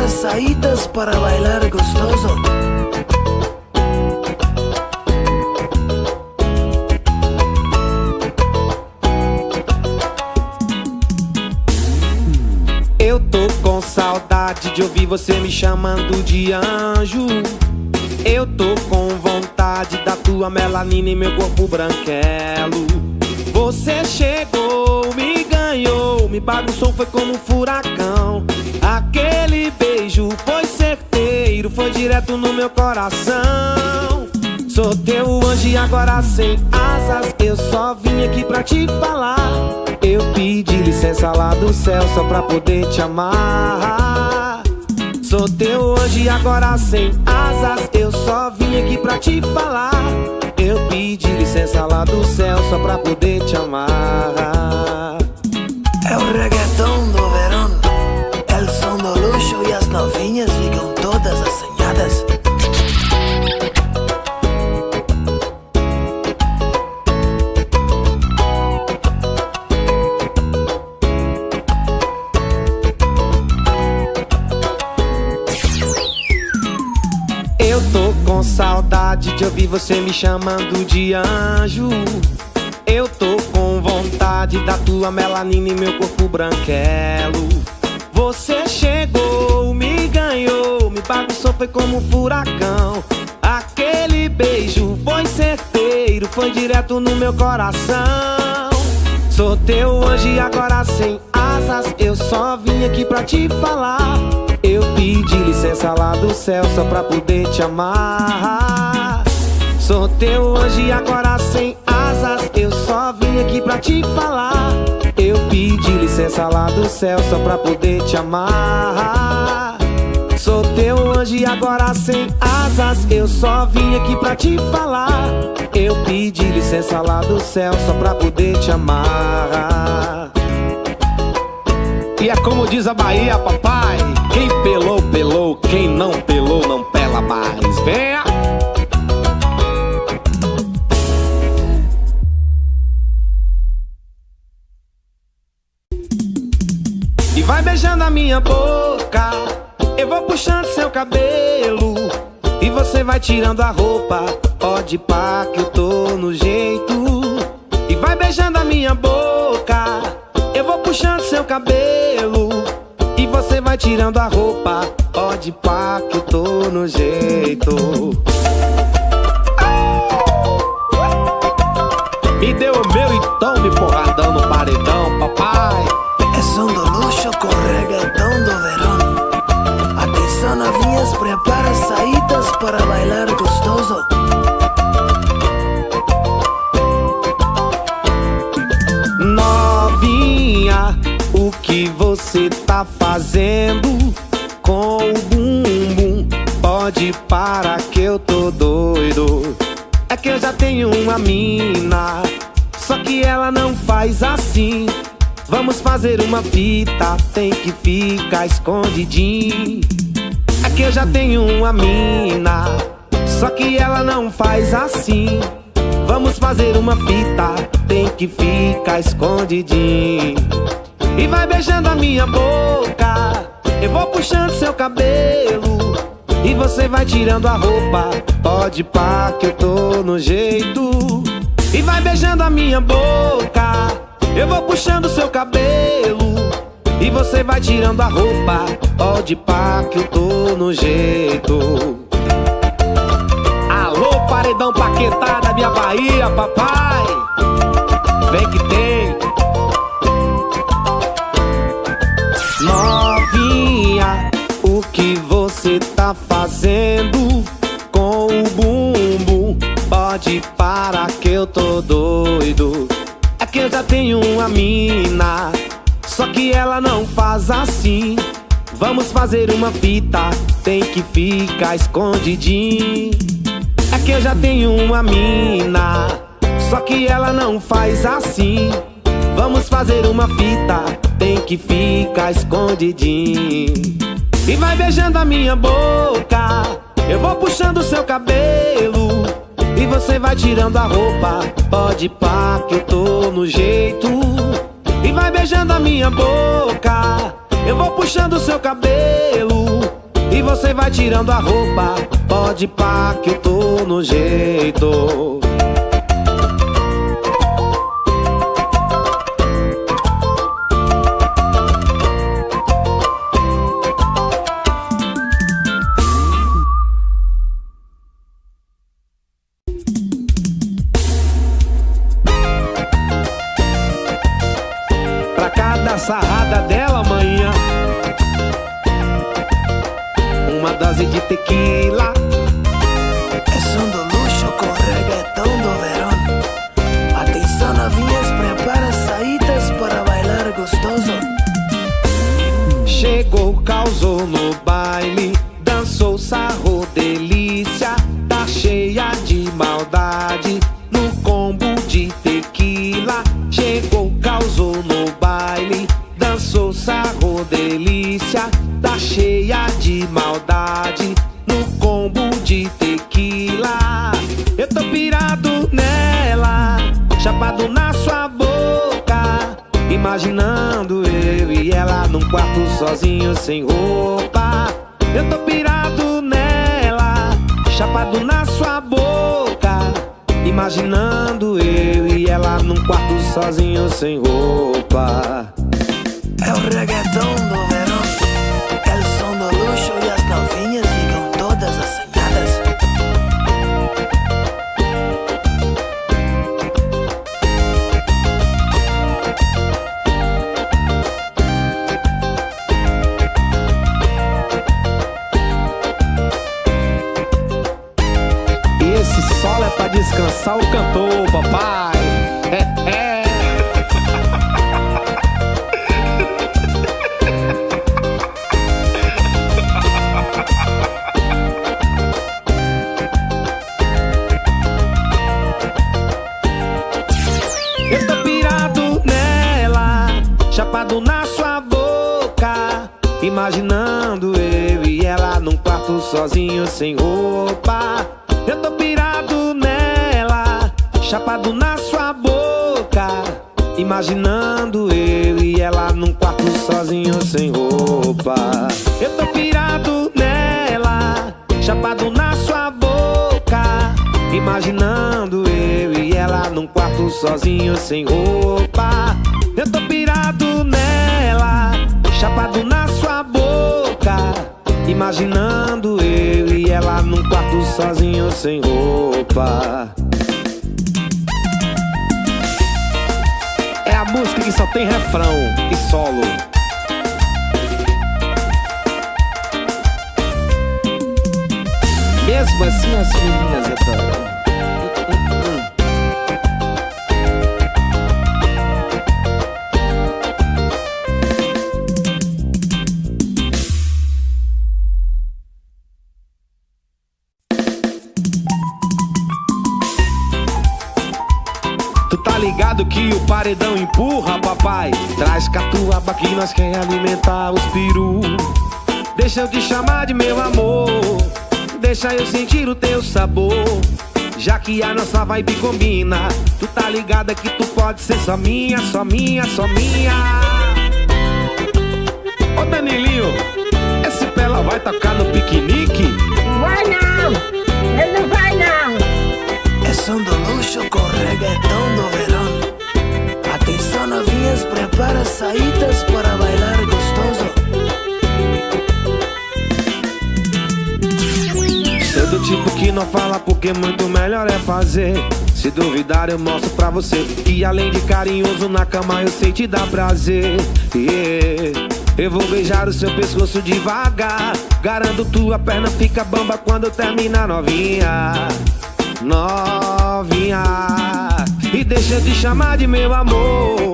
preparas saídas para bailar gostoso. Eu tô com saudade de ouvir você me chamando de anjo. Eu tô com vontade da tua melanina em meu corpo branquelo. Você chegou, me ganhou, me bagunçou, foi como um furacão. Aquele beijo foi certeiro, foi direto no meu coração. Sou teu anjo e agora sem asas, eu só vim aqui pra te falar. Eu pedi licença lá do céu só pra poder te amar. Sou teu anjo e agora sem asas, eu só vim aqui pra te falar. Eu pedi licença lá do céu só pra poder te amar. É o reggaeton do verão, é o som do luxo e as novinhas ficam todas assanhadas. Eu tô com saudade de ouvir você me chamando de anjo. Eu tô com vontade da tua melanina em meu corpo branquelo. Você chegou, me ganhou, me bagunçou, foi como um furacão. Aquele beijo foi certeiro, foi direto no meu coração. Sou teu anjo e agora sem asas, eu só vim aqui pra te falar. Eu pedi licença lá do céu só pra poder te amar. Sou teu anjo e agora sem asas, eu só vim aqui pra te falar. Eu pedi licença lá do céu só pra poder te amar. Sou teu anjo e agora sem asas, eu só vim aqui pra te falar. Eu pedi licença lá do céu só pra poder te amar. E é como diz a Bahia, papai: quem pelou, pelou, quem não pelou, não pela mais. Venha! E vai beijando a minha boca, eu vou puxando seu cabelo, e você vai tirando a roupa, pode pá que eu tô no jeito. E vai beijando a minha boca, eu vou puxando seu cabelo, e você vai tirando a roupa, pode pá que eu tô no jeito. Me deu o meu e tome porradão no paredão, papai. É som do luxo com reggaeton do verão. Atenção novinhas, prepara saídas para bailar gostoso. Novinha, o que você tá fazendo com o bumbum? Pode parar que eu tô doido. É que eu já tenho uma mina, só que ela não faz assim. Vamos fazer uma fita, tem que ficar escondidinho. É que eu já tenho uma mina, só que ela não faz assim. Vamos fazer uma fita, tem que ficar escondidinho. E vai beijando a minha boca, eu vou puxando seu cabelo, e você vai tirando a roupa, pode pá que eu tô no jeito. E vai beijando a minha boca, eu vou puxando seu cabelo, e você vai tirando a roupa, pode pá que eu tô no jeito. Alô, paredão paquetada, minha Bahia, papai. Vem que tem. Novinha, o que você tá fazendo com o bumbum? Pode parar que eu tô doido. É que eu já tenho uma mina, só que ela não faz assim. Vamos fazer uma fita, tem que ficar escondidinho. É que eu já tenho uma mina, só que ela não faz assim. Vamos fazer uma fita, tem que ficar escondidinho. E vai beijando a minha boca, eu vou puxando seu cabelo, e você vai tirando a roupa, pode pá que eu tô no jeito. E vai beijando a minha boca, eu vou puxando seu cabelo, e você vai tirando a roupa. Pode pá que eu tô no jeito. Pra cada sarrada dela amanhã, uma dose de tequila. É som do luxo com reggaetão do verão. Atenção novinhas, prepara saídas para bailar gostoso. Chegou, causou no baile, dançou, sarrou, delícia. Tá cheia de maldade no combo de tequila. Chegou, causou no baile, dançou, sarrou, delícia. Tá cheia de maldade no combo de tequila. Eu tô pirado nela, chapado na sua boca, imaginando eu e ela num quarto sozinho sem roupa. Eu tô pirado nela, chapado na sua boca, imaginando eu e ela num quarto sozinho sem roupa. É o reggaetão do verão, é o som do luxo e as novinhas ficam todas assanhadas. E esse solo é pra descansar o cantor, papai. É. Eu tô pirado nela, chapado na sua boca, imaginando eu e ela num quarto sozinho sem roupa. Eu tô pirado nela, chapado na sua boca, imaginando eu e ela num quarto sozinho sem roupa. Eu tô pirado nela, chapado na sua boca, imaginando eu e ela num quarto sozinho sem roupa. Eu tô pirado nela, chapado na sua boca, imaginando eu e ela num quarto sozinho sem roupa. É a música que só tem refrão e solo. Mesmo assim as meninas adoram. Tu tá ligado que o paredão empurra, papai? Traz catuaba que nós quer alimentar os peru. Deixa eu te chamar de meu amor, deixa eu sentir o teu sabor. Já que a nossa vibe combina, tu tá ligada que tu pode ser só minha, só minha, só minha. Ô Danilinho, esse pela vai tocar no piquenique? Vai não, ele não vai não. É som do luxo com reggaetão do verão. Atenção novinhas, prepara saídas para bailar gostoso. Sou do tipo que não fala porque muito melhor é fazer. Se duvidar eu mostro pra você que além de carinhoso na cama eu sei te dar prazer. Eu vou beijar o seu pescoço devagar, garanto tua perna fica bamba quando termina novinha. Novinha, e deixa eu te chamar de meu amor,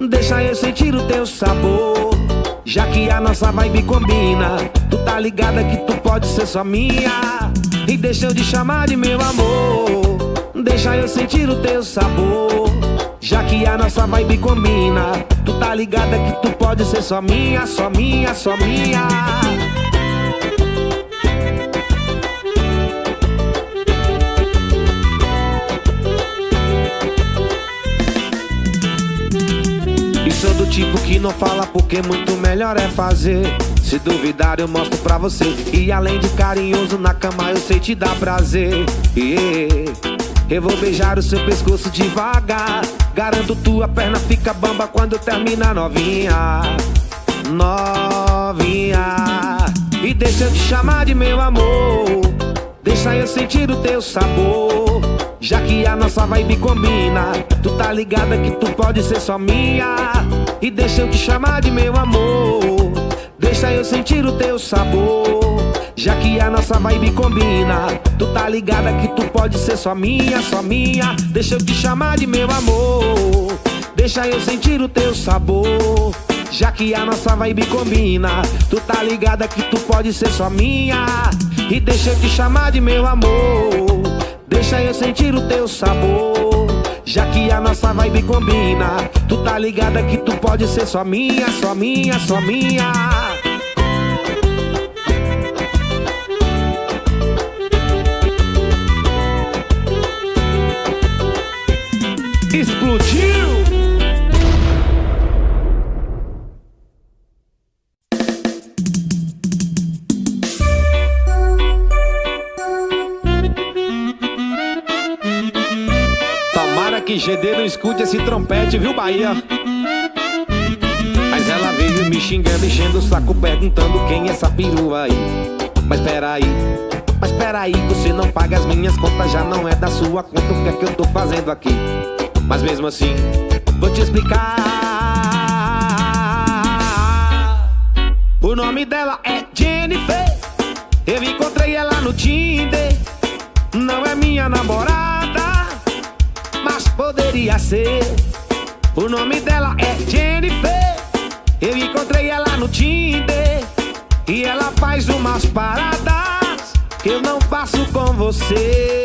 deixa eu sentir o teu sabor. Já que a nossa vibe combina, tu tá ligada que tu pode ser só minha. E deixa eu te chamar de meu amor, deixa eu sentir o teu sabor. Já que a nossa vibe combina, tu tá ligada que tu pode ser só minha, só minha, só minha. E sou do tipo que não fala porque muito melhor é fazer. Se Se duvidar eu mostro pra você. E além de carinhoso na cama eu sei te dar prazer. Eu vou beijar o seu pescoço devagar. Garanto tua perna fica bamba quando termina novinha. Novinha. E deixa eu te chamar de meu amor. Deixa eu sentir o teu sabor. Já que a nossa vibe combina, tu tá ligada que tu pode ser só minha. E deixa eu te chamar de meu amor. Deixa eu sentir o teu sabor. Já que a nossa vibe combina, tu tá ligada que tu pode ser só minha, só minha. Deixa eu te chamar de meu amor. Deixa eu sentir o teu sabor. Já que a nossa vibe combina, tu tá ligada que tu pode ser só minha. E deixa eu te chamar de meu amor. Deixa eu sentir o teu sabor. Já que a nossa vibe combina, tu tá ligada que tu pode ser só minha, só minha, só minha. Explodiu! Tomara que GD não escute esse trompete, viu, Bahia? Mas ela veio me xingando, enchendo o saco, perguntando quem é essa perua aí. Mas peraí, você não paga as minhas contas, já não é da sua conta, o que é que eu tô fazendo aqui? Mas mesmo assim, vou te explicar. O nome dela é Jennifer. Eu encontrei ela no Tinder. Não é minha namorada, mas poderia ser. O nome dela é Jennifer. Eu encontrei ela no Tinder. E ela faz umas paradas que eu não faço com você.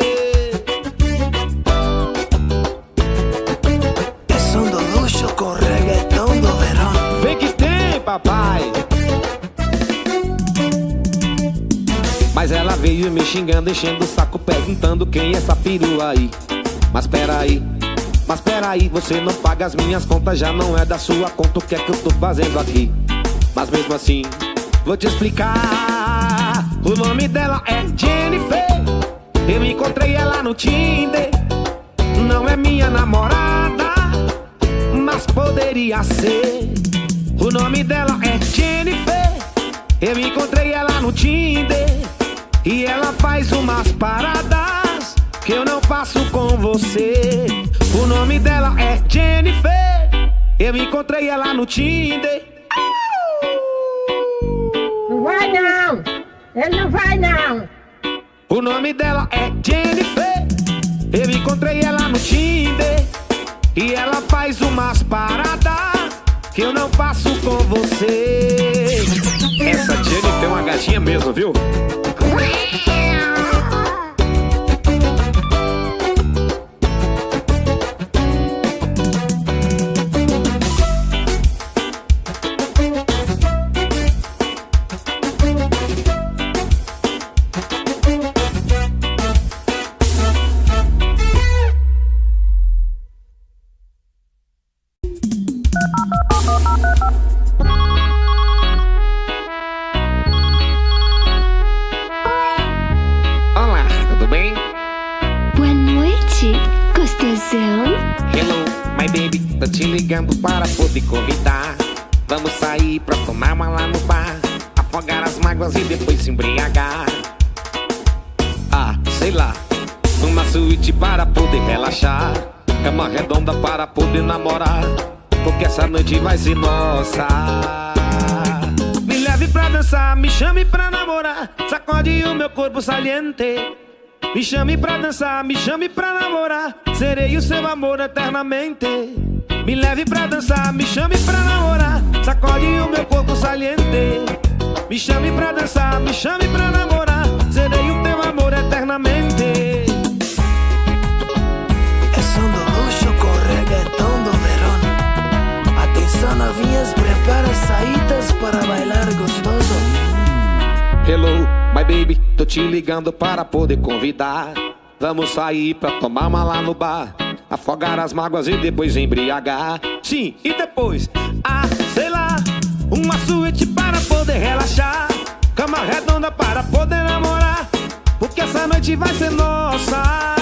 Com reggaetão do verão. Vem que tem, papai. Mas ela veio me xingando, enchendo o saco, perguntando quem é essa perua aí. Mas peraí, você não paga as minhas contas, já não é da sua conta, o que é que eu tô fazendo aqui? Mas mesmo assim, vou te explicar. O nome dela é Jennifer. Eu encontrei ela no Tinder. Não é minha namorada, mas poderia ser. O nome dela é Jennifer. Eu encontrei ela no Tinder. E ela faz umas paradas que eu não faço com você. O nome dela é Jennifer. Eu encontrei ela no Tinder. Não vai não! Ele não vai não! O nome dela é Jennifer. Eu encontrei ela no Tinder. E ela faz umas paradas que eu não faço com você. Essa Jennifer é uma gatinha mesmo, viu? Tô te ligando para poder convidar. Vamos sair pra tomar uma lá no bar, afogar as mágoas e depois se embriagar. Ah, sei lá, uma suíte para poder relaxar, cama redonda para poder namorar, porque essa noite vai ser nossa. Me leve pra dançar, me chame pra namorar, sacode o meu corpo saliente. Me chame pra dançar, me chame pra namorar, serei o seu amor eternamente. Me leve pra dançar, me chame pra namorar, sacode o meu corpo saliente. Me chame pra dançar, me chame pra namorar, serei o teu amor eternamente. É som do luxo com reggaetão do verão. Atenção novinhas, prepara saídas para bailar gostoso. Hello, my baby, tô te ligando para poder convidar. Vamos sair pra tomar uma lá no bar, afogar as mágoas e depois embriagar. Sim, e depois, sei lá, uma suíte para poder poder relaxar, cama redonda para poder namorar, porque essa noite vai ser nossa.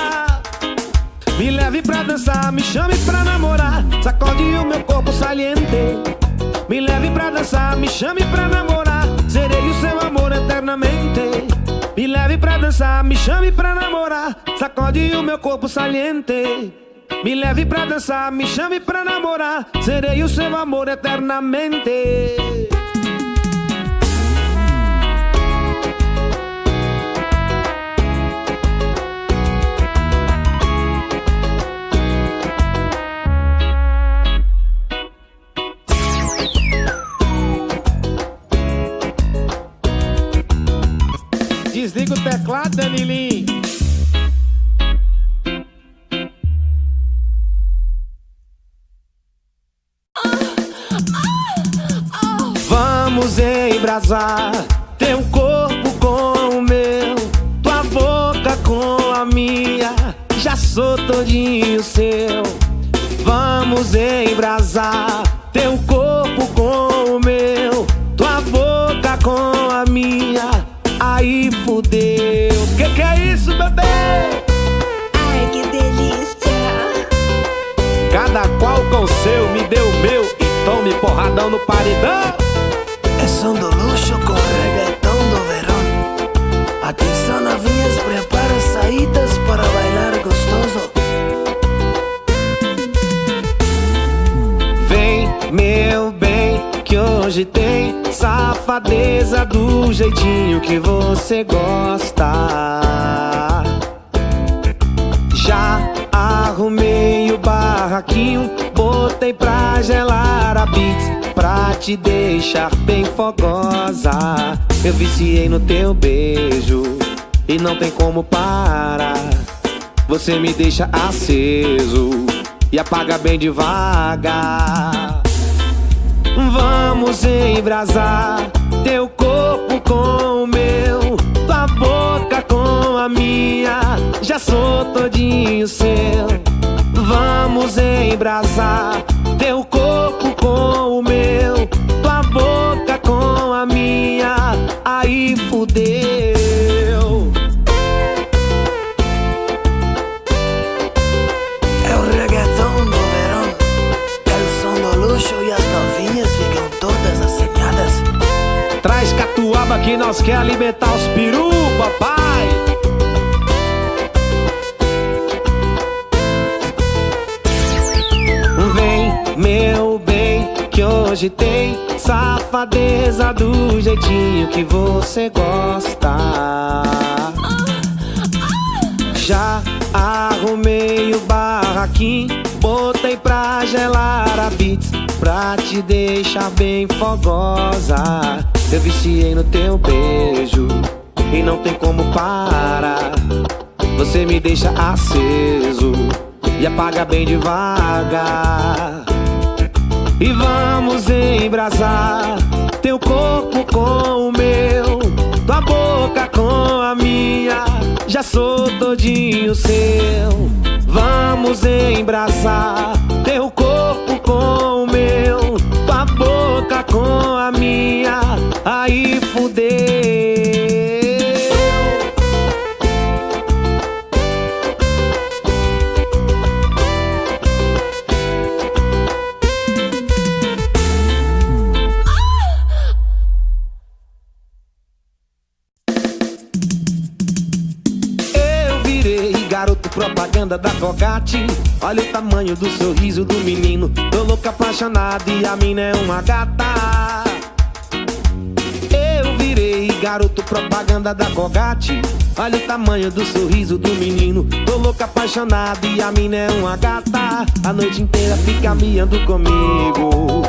Me leve pra dançar, me chame pra namorar, sacode o meu corpo saliente. Me leve pra dançar, me chame pra namorar, serei o seu amor eternamente. Me leve pra dançar, me chame pra namorar, sacode o meu corpo saliente. Me leve pra dançar, me chame pra namorar, serei o seu amor eternamente. Desliga o teclado, Danilinho. Vamos embrasar teu corpo com o meu, tua boca com a minha, já sou todinho seu. Vamos embrasar teu corpo com o meu, tua boca com a minha, aí fudeu. Que é isso, bebê? Ai, que delícia. Cada qual com o seu, me deu o meu e tome porradão no paredão. É som do luxo com reggaetão do verão. Atenção novinhas, prepara saídas para bailar gostoso. Vem, meu bem, que hoje tem safadeza do jeitinho que você gosta. Já arrumei o barraquinho, botei pra gelar a beats, pra te deixar bem fogosa. Eu viciei no teu beijo e não tem como parar. Você me deixa aceso e apaga bem devagar. Vamos embrasar teu corpo com o meu, tua boca com a minha, já sou todinho seu. Vamos embrasar teu corpo com o meu, tua boca com a minha, aí fudeu. É o reggaetão do verão, é o som do luxo e as novinhas ficam todas assanhadas. Traz catuaba que nós quer alimentar os peru, papai. Vem, meu bem, que hoje tem safadeza do jeitinho que você gosta. Já arrumei o barraquinho, botei pra gelar a beats, pra te deixar bem fogosa. Eu viciei no teu beijo e não tem como parar. Você me deixa aceso e apaga bem devagar. E vamos embrasar teu corpo com o meu, tua boca com a minha, já sou todinho seu. Vamos embrasar teu corpo com o meu, tua boca com a minha, aí fudeu. Garoto propaganda da Colgate, olha o tamanho do sorriso do menino. Tô louco apaixonado e a mina é uma gata. Eu virei garoto propaganda da Colgate, olha o tamanho do sorriso do menino. Tô louco apaixonado e a mina é uma gata. A noite inteira fica miando comigo.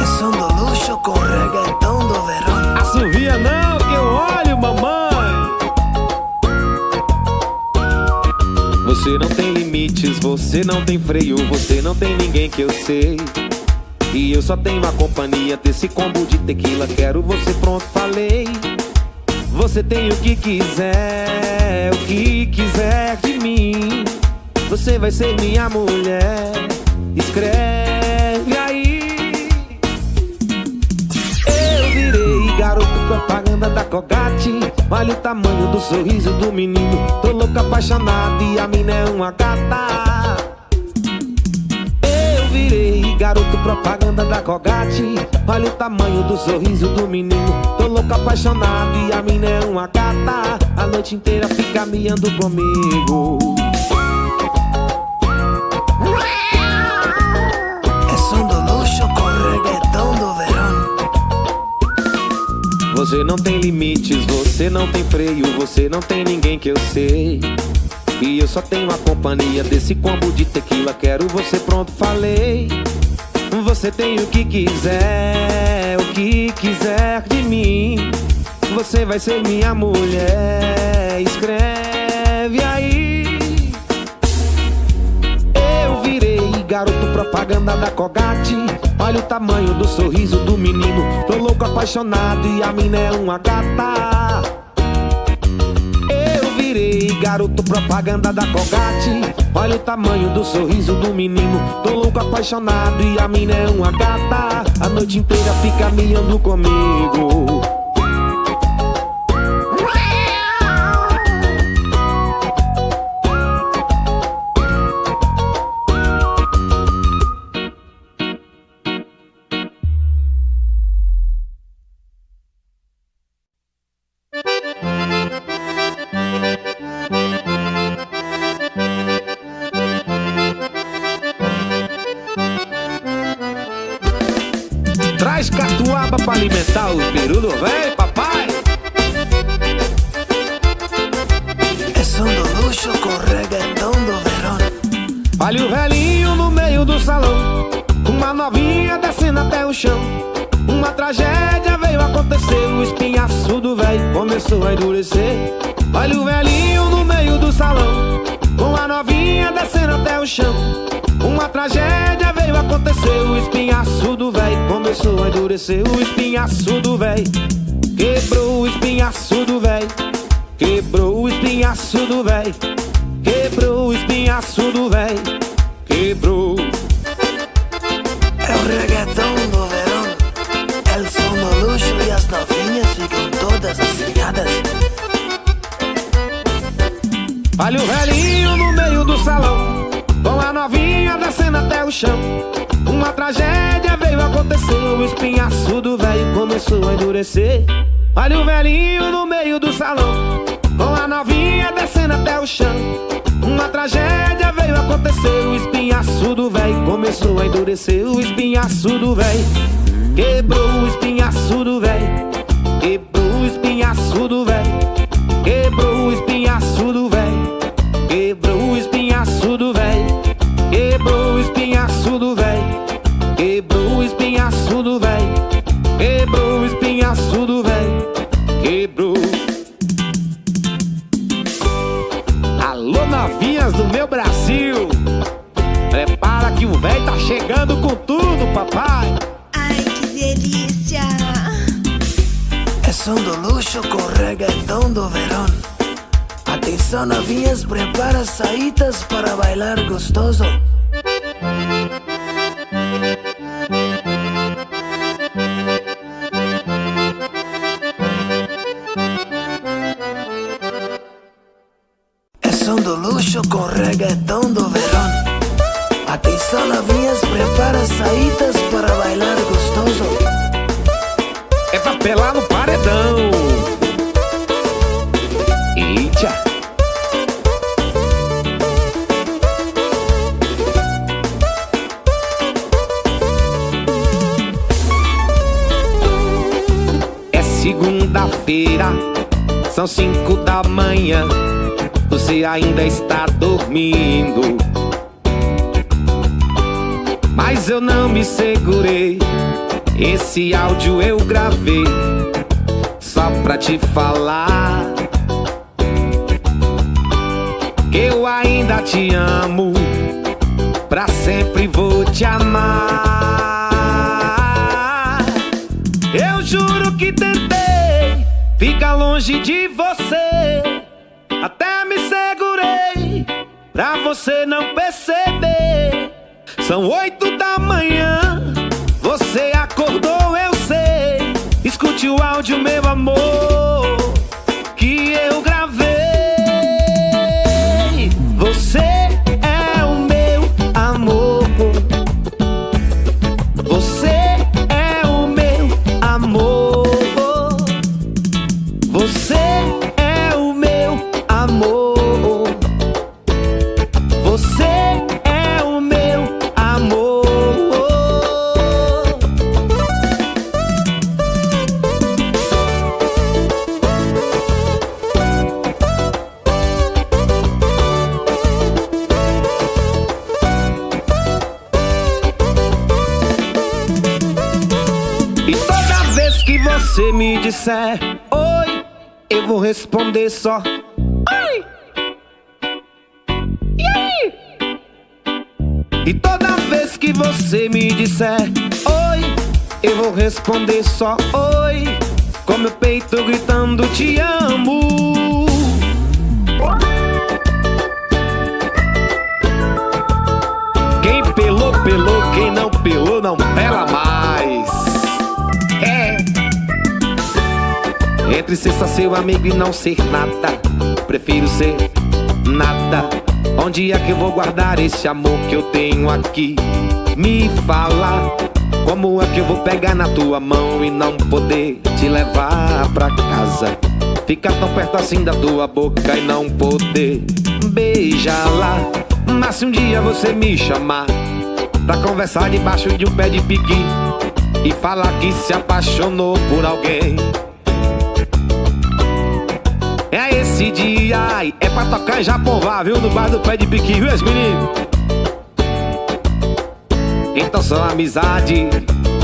É som do luxo com reggaetão do verão. Assovia não, que eu olho, mamãe. Você não tem limites, você não tem freio, você não tem ninguém que eu sei. E eu só tenho a companhia desse combo de tequila. Quero você, pronto, falei. Você tem o que quiser de mim. Você vai ser minha mulher. Escreve aí. Eu virei garoto propaganda da Colgate. Olha o tamanho do sorriso do menino. Tô louco, apaixonado e a mina é uma gata. Eu virei garoto propaganda da Colgate. Olha o tamanho do sorriso do menino. Tô louco, apaixonado e a mina é uma gata. A noite inteira fica miando comigo. É som do luxo com reggaeton do verão. Você não tem limites, você não tem freio, você não tem ninguém que eu sei. E eu só tenho a companhia desse combo de tequila. Quero você, pronto, falei. Você tem o que quiser de mim. Você vai ser minha mulher, escreve aí. Eu virei garoto propaganda da Colgate. Olha o tamanho do sorriso do menino. Tô louco, apaixonado e a mina é uma gata. Eu virei garoto propaganda da Colgate. Olha o tamanho do sorriso do menino. Tô louco, apaixonado e a mina é uma gata. A noite inteira fica miando comigo. Traz catuaba pra alimentar o peru do véi, papai. É som do luxo com reggaeton do verão. Olha o velhinho no meio do salão, uma novinha descendo até o chão. Uma tragédia veio acontecer, o espinhaço do véi começou a endurecer. Olha o velhinho no meio do salão, uma novinha descendo até o chão. Uma tragédia veio acontecer, o espinhaço do véi começou a endurecer. O espinhaço do véi quebrou, o espinhaço do véi quebrou, o espinhaço do véi quebrou, o espinhaço do véi quebrou. É o reggaeton do verão. É o som do luxo e as novinhas ficam todas assanhadas. Olha o velhinho no meio do salão, com a novinha descendo até o chão. Uma tragédia veio acontecer, o espinhaço do velho começou a endurecer. Olha o velhinho no meio do salão, com a novinha descendo até o chão. Uma tragédia veio acontecer, o espinhaço do velho começou a endurecer. O espinhaço do velho quebrou, o espinhaço do velho quebrou, o espinhaço do velho quebrou, o espinhaço do velho quebrou, o espinhaço do velho quebrou, o espinhaço do velho quebrou, o espinhaço do velho quebrou, o espinhaço do velho quebrou. Alô, novinhas do meu Brasil, prepara que o velho tá chegando com tudo, papai. Ai, que delícia! É som do luxo com reggaeton do verão. Atenção, novinhas, prepara saídas para bailar gostoso. É som do luxo com reggaeton do verão. Atenção, novinhas, prepara saídas para bailar gostoso. É pra pelar no paredão. Eita! É segunda-feira, são 5 da manhã. Você ainda está dormindo, mas eu não me segurei. Esse áudio eu gravei só pra te falar que eu ainda te amo, pra sempre vou te amar. Eu juro que tentei ficar longe de você, até me segurei pra você não perceber. São 8 da manhã, você acordou, eu sei. Escute o áudio, meu amor. você me disser oi, eu vou responder só oi. E aí? E toda vez que você me disser oi, eu vou responder só oi, com meu peito gritando te amo. Quem pelou, pelou, quem não pelou, não pela mais. É. Entre ser só seu amigo e não ser nada, prefiro ser nada. Onde é que eu vou guardar esse amor que eu tenho aqui? Me fala, como é que eu vou pegar na tua mão e não poder te levar pra casa? Ficar tão perto assim da tua boca e não poder beijá-la. Mas se um dia você me chamar pra conversar debaixo de um pé de piqui e falar que se apaixonou por alguém, é esse dia, ai, é pra tocar em Japonvá, viu? No bar do pé de piqui, viu, esse menino? Então só amizade,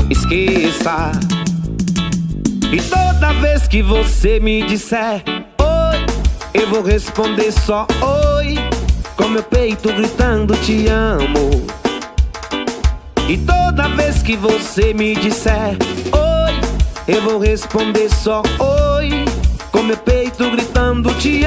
esqueça. E toda vez que você me disser oi, eu vou responder só oi, com meu peito gritando te amo. E toda vez que você me disser oi, eu vou responder só oi, com meu peito gritando te